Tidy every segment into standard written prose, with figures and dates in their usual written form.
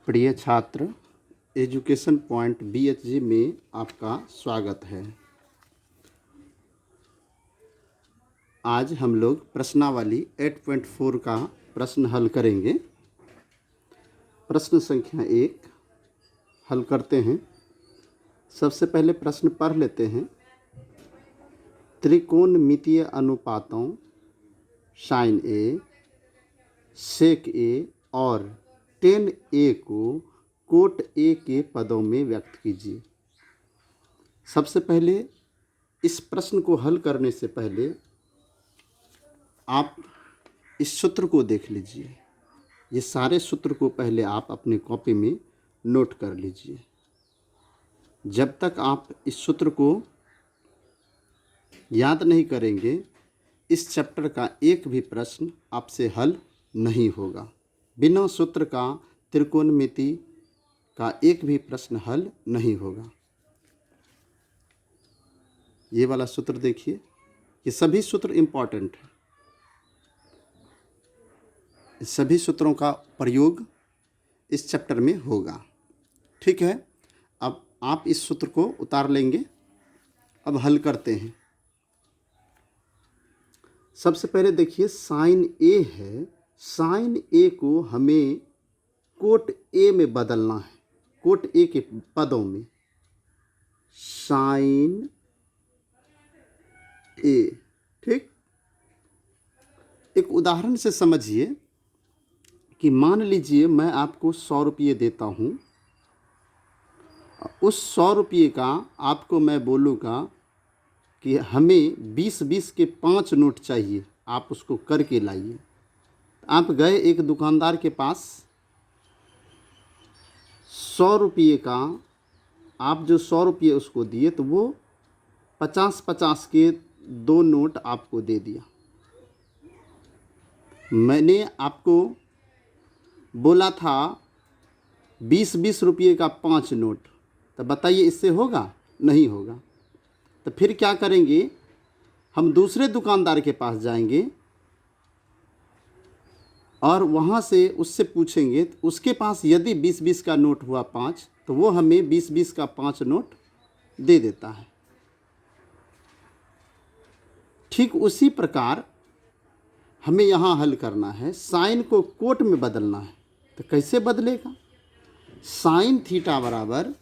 प्रिय छात्र, education point BHG में आपका स्वागत है। आज हम लोग प्रश्नावली 8.4 का प्रश्न हल करेंगे। प्रश्न संख्या 1 हल करते हैं। सबसे पहले प्रश्न पढ़ लेते हैं। त्रिकोणमितीय अनुपातों sin A, sec A और tan A को cot A के पदों में व्यक्त कीजिए। सबसे पहले इस प्रश्न को हल करने से पहले आप इस सूत्र को देख लीजिए। ये सारे सूत्र को पहले आप अपनी कॉपी में नोट कर लीजिए। जब तक आप इस सूत्र को याद नहीं करेंगे, इस चैप्टर का एक भी प्रश्न आपसे हल नहीं होगा। बिना सूत्र का त्रिकोणमिति का एक भी प्रश्न हल नहीं होगा। ये वाला सूत्र देखिए, ये सभी सूत्र इम्पॉर्टेंट है। इस सभी सूत्रों का प्रयोग इस चैप्टर में होगा। ठीक है, अब आप इस सूत्र को उतार लेंगे। अब हल करते हैं। सबसे पहले देखिए, sin A है। sin A को हमें cot A में बदलना है, cot A के पदों में। sin A, ठीक। एक उदाहरण से समझिए कि मान लीजिए मैं आपको 100 रुपये देता हूँ। उस 100 रुपये का आपको मैं बोलूँगा कि हमें 20-20 के 5 नोट चाहिए, आप उसको करके लाइए। आप गए एक दुकानदार के पास, 100 रुपये का आप जो 100 रुपये उसको दिए तो वो 50-50 के 2 नोट आपको दे दिया। मैंने आपको बोला था 20-20 रुपये का 5 नोट, तो बताइए इससे होगा? नहीं होगा। तो फिर क्या करेंगे, हम दूसरे दुकानदार के पास जाएंगे और वहाँ से उससे पूछेंगे। तो उसके पास यदि 20-20 का नोट हुआ 5, तो वो हमें 20-20 का 5 नोट दे देता है। ठीक उसी प्रकार हमें यहाँ हल करना है। साइन को कोट में बदलना है, तो कैसे बदलेगा? साइन थीटा बराबर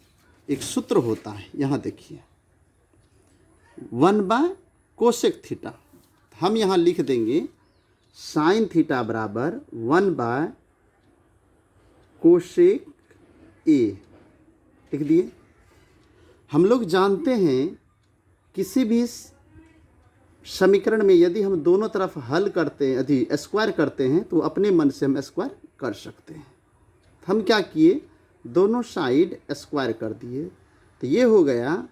एक सूत्र होता है, यहाँ देखिए, 1/कोसेक थीटा। हम यहाँ लिख देंगे साइन थीटा बराबर 1/कोसेक A, लिख दिए। हम लोग जानते हैं किसी भी समीकरण में यदि हम दोनों तरफ हल करते हैं, यदि स्क्वायर करते हैं, तो अपने मन से हम स्क्वायर कर सकते हैं। हम क्या किए, दोनों साइड स्क्वायर कर दिए। तो ये हो गया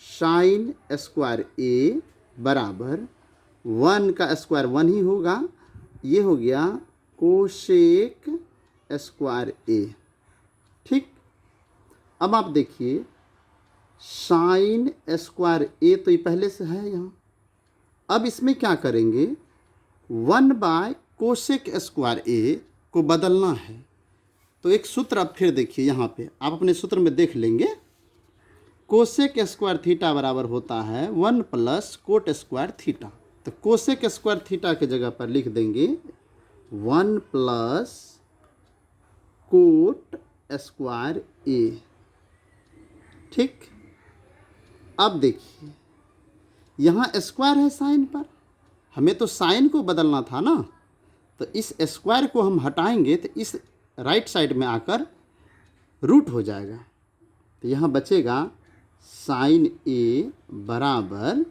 साइन स्क्वायर A बराबर 1 का स्क्वायर 1 ही होगा। ये हो गया कोसेक स्क्वायर A। ठीक। अब आप देखिए, साइन स्क्वायर A तो ये पहले से है यहाँ। अब इसमें क्या करेंगे, 1/कोसेक स्क्वायर A को बदलना है। तो एक सूत्र अब फिर देखिए, यहाँ पे आप अपने सूत्र में देख लेंगे। कोसेक स्क्वायर थीटा बराबर होता है 1 + कोट स्क्वायर थीटा। तो कोसेक स्क्वायर थीटा के जगह पर लिख देंगे 1 + कोट स्क्वायर A। ठीक। अब देखिए, यहाँ स्क्वायर है साइन पर, हमें तो साइन को बदलना था ना। तो इस स्क्वायर को हम हटाएंगे तो इस राइट साइड में आकर रूट हो जाएगा। तो यहाँ बचेगा साइन A बराबर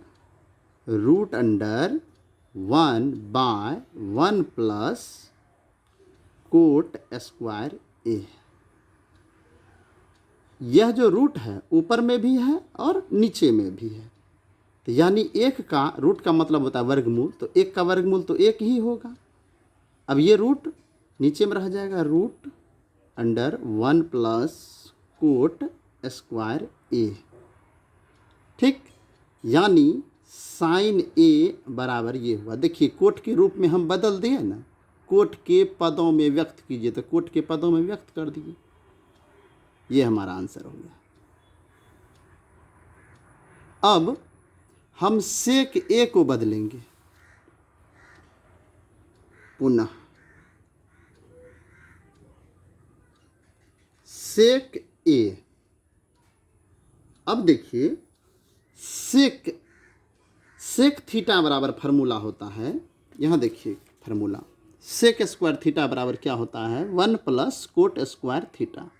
√1/1 + कोट स्क्वायर A। यह जो रूट है ऊपर में भी है और नीचे में भी है। तो यानी एक का रूट का मतलब होता है वर्गमूल, तो एक का वर्गमूल तो एक ही होगा। अब ये रूट नीचे में रह जाएगा, √1 + कोट स्क्वायर A। ठीक। यानी साइन A बराबर ये हुआ। देखिए, कोट के रूप में हम बदल दिए ना, कोट के पदों में व्यक्त कीजिए, तो कोट के पदों में व्यक्त कर दिए। ये हमारा आंसर हो गया। अब हम सेक ए को बदलेंगे पुनः। सेक ए, अब देखिए सेक थीटा बराबर फार्मूला होता है, यहाँ देखिए फार्मूला सेक स्क्वायर थीटा बराबर क्या होता है 1 प्लस कोट स्क्वायर थीटा।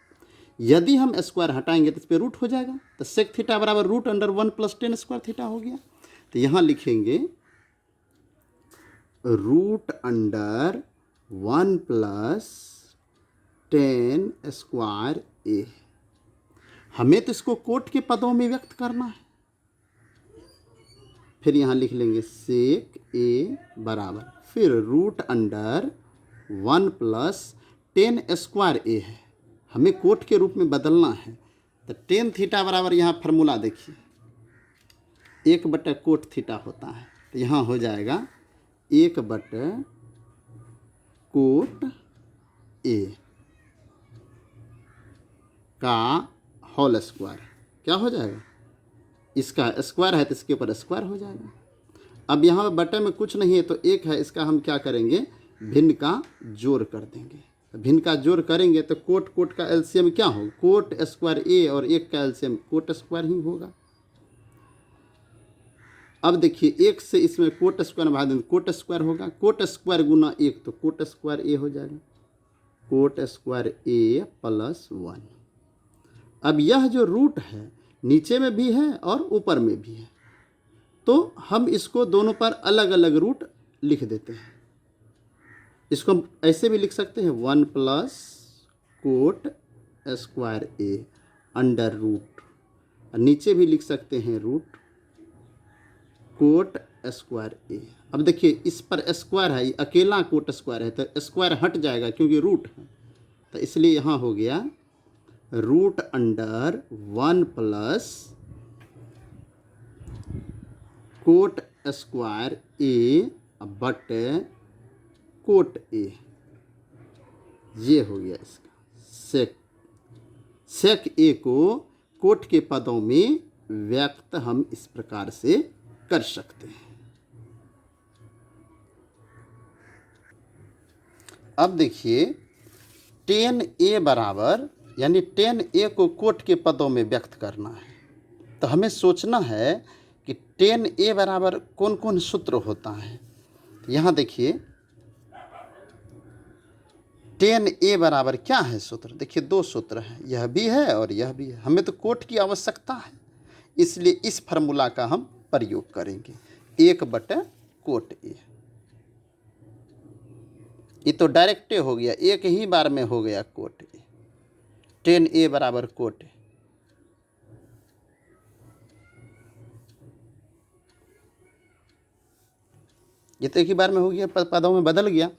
यदि हम स्क्वायर हटाएंगे तो इस पर रूट हो जाएगा, तो सेक थीटा बराबर root under 1 plus tan square theta हो गया। तो यहाँ लिखेंगे root under 1 plus tan square A. हमें तो इसको कोट के पदों में व्यक्त करना है। फिर यहाँ लिख लेंगे सेक ए बराबर, फिर root under 1 plus tan square A है, हमें कोट के रूप में बदलना है। तो टेन थीटा बराबर यहाँ फार्मूला देखिए 1 बटा कोट थीटा होता है, तो यहाँ हो जाएगा 1 बटा कोट ए का होल स्क्वायर। क्या हो जाएगा, इसका स्क्वायर है तो इसके ऊपर स्क्वायर हो जाएगा। अब यहाँ बटे में कुछ नहीं है तो 1 है, इसका हम क्या करेंगे भिन्न का जोड़ कर देंगे। भिन्न का जोड़ करेंगे तो कोट का एलसीएम क्या होगा, कोट स्क्वायर ए और 1 का एलसीएम कोट स्क्वायर ही होगा। अब देखिए 1 से इसमें कोट स्क्वायर भाग देंगे, कोट स्क्वायर होगा, कोट स्क्वायर गुना 1 तो कोट स्क्वायर ए हो जाएगा, कोट स्क्वायर ए प्लस 1। अब यह जो रूट है नीचे में भी है और ऊपर में भी है, तो हम इसको दोनों पर अलग अलग रूट लिख देते हैं। इसको हम ऐसे भी लिख सकते हैं 1 plus cot square A under root, नीचे भी लिख सकते हैं रूट कोट स्क्वायर ए। अब देखिए इस पर स्क्वायर है, अकेला कोट स्क्वायर है तो स्क्वायर हट जाएगा क्योंकि रूट है, तो इसलिए यहाँ हो गया root under 1 plus cot square A बटे कोट ए। ये हो गया इसका सेक ए को कोट के पदों में व्यक्त हम इस प्रकार से कर सकते हैं। अब देखिए टेन ए बराबर, यानी टेन ए को कोट के पदों में व्यक्त करना है, तो हमें सोचना है कि टेन ए बराबर कौन कौन सूत्र होता है। यहाँ देखिए टेन ए बराबर क्या है सूत्र, देखिए 2 सूत्र हैं, यह भी है और यह भी है। हमें तो कोट की आवश्यकता है, इसलिए इस फार्मूला का हम प्रयोग करेंगे 1 बटा कोट ए। ये तो डायरेक्ट हो गया, एक ही बार में हो गया कोट ए, टेन ए बराबर कोट ए। ये तो एक ही बार में हो गया, पदों में बदल गया।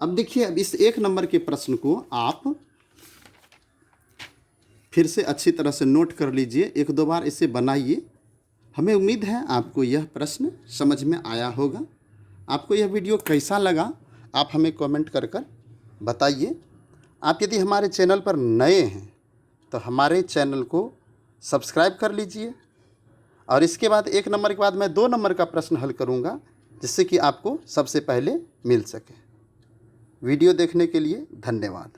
अब देखिए अब इस 1 नंबर के प्रश्न को आप फिर से अच्छी तरह से नोट कर लीजिए, 1-2 बार इसे बनाइए। हमें उम्मीद है आपको यह प्रश्न समझ में आया होगा। आपको यह वीडियो कैसा लगा आप हमें कमेंट कर बताइए। आप यदि हमारे चैनल पर नए हैं तो हमारे चैनल को सब्सक्राइब कर लीजिए, और इसके बाद 1 नंबर के बाद मैं 2 नंबर का प्रश्न हल करूंगा, जिससे कि आपको सबसे पहले मिल सके। वीडियो देखने के लिए धन्यवाद।